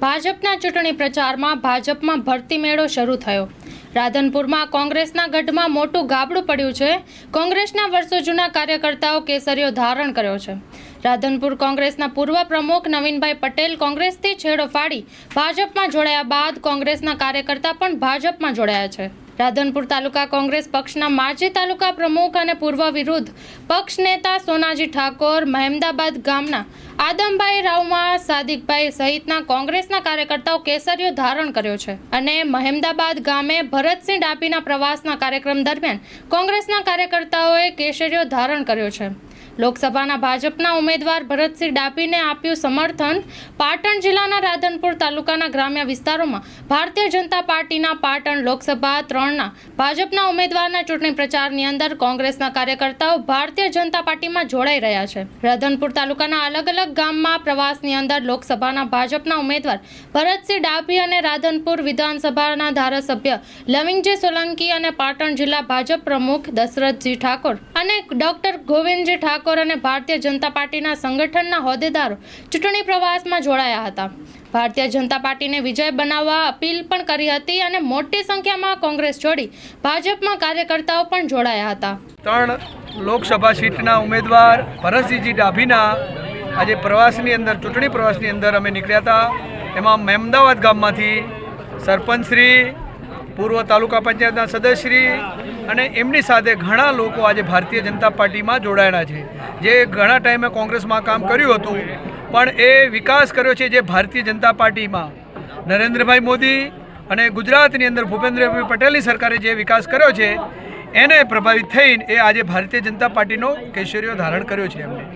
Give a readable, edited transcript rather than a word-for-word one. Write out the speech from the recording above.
ભાજપના ચૂંટણી પ્રચારમાં ભાજપમાં ભરતી મેળો શરૂ થયો। રાધનપુરમાં કોંગ્રેસના ગઢમાં મોટું ગાબડું પડ્યું છે। કોંગ્રેસના વર્ષો જૂના કાર્યકર્તાઓ કેસરીઓ ધારણ કર્યો છે। રાધનપુર કોંગ્રેસના પૂર્વ પ્રમુખ નવીનભાઈ પટેલ કોંગ્રેસથી છેડો ફાડી ભાજપમાં જોડાયા બાદ કોંગ્રેસના કાર્યકર્તા પણ ભાજપમાં જોડાયા છે। રાધનપુર તાલુકા કોંગ્રેસ પક્ષના માજી તાલુકા પ્રમુખ અને પૂર્વ વિરુદ્ધ પક્ષ નેતા સોનાજી ઠાકોર, મહેમદાબાદ ગામના આદમભાઈ રાવમા, સાદિકભાઈ સહિતના કોંગ્રેસના કાર્યકર્તાઓ કેસરીઓ ધારણ કર્યો છે અને મહેમદાબાદ ગામે ભરતસિંહ ડાભીના પ્રવાસના કાર્યક્રમ દરમિયાન કોંગ્રેસના કાર્યકર્તાઓએ કેસરીઓ ધારણ કર્યો છે। લોકસભાના ભાજપના ઉમેદવાર ભરતસિંહ ડાભીને આપ્યું સમર્થન। પાટણ જિલ્લાના રાધનપુર તાલુકાના ગ્રામ્ય વિસ્તારોમાં ભારતીય જનતા પાર્ટીના પાટણ લોકસભા 3ના ભાજપના ઉમેદવારના ચૂંટણી પ્રચારની અંદર કોંગ્રેસના કાર્યકર્તાઓ ભારતીય જનતા પાર્ટીમાં જોડાઈ રહ્યા છે। રાધનપુર તાલુકાના અલગ અલગ ગામમાં પ્રવાસની અંદર લોકસભાના ભાજપના ઉમેદવાર ભરતસિંહ ડાભી અને રાધનપુર વિધાનસભાના ધારાસભ્ય લવિંગજી સોલંકી અને પાટણ જિલ્લા ભાજપ પ્રમુખ દશરથજી ઠાકોર અને ડોક્ટર ગોવિંદજી ઠાકોર અને ભારતીય જનતા પાર્ટીના સંગઠનના હોદ્દેદારો ચૂંટણી પ્રવાસમાં જોડાયા હતા। ભારતીય જનતા પાર્ટીને વિજય બનાવવા અપીલ પણ કરી હતી અને મોટી સંખ્યામાં કોંગ્રેસ છોડી ભાજપમાં કાર્યકર્તાઓ પણ જોડાયા હતા। 3 લોકસભા સીટના ઉમેદવાર ભરતસિંહજી ડાભીના આજે પ્રવાસની અંદર ચૂંટણી પ્રવાસની અંદર અમે નીકળ્યા હતા। એમાં મહેમદાબાદ ગામમાંથી સરપંચશ્રી, પૂર્વ તાલુકા પંચાયતના સદસ્યશ્રી અને એમની સાથે ઘણા લોકો આજે ભારતીય જનતા પાર્ટીમાં જોડાયેલા છે, જે ઘણા ટાઈમે કોંગ્રેસમાં કામ કર્યું હતું પણ એ વિકાસ કર્યો છે જે ભારતીય જનતા પાર્ટીમાં નરેન્દ્રભાઈ મોદી અને ગુજરાતની અંદર ભૂપેન્દ્રભાઈ પટેલની સરકારે જે વિકાસ કર્યો છે એને પ્રભાવિત થઈને એ આજે ભારતીય જનતા પાર્ટીનો કેસરીઓ ધારણ કર્યો છે એમને।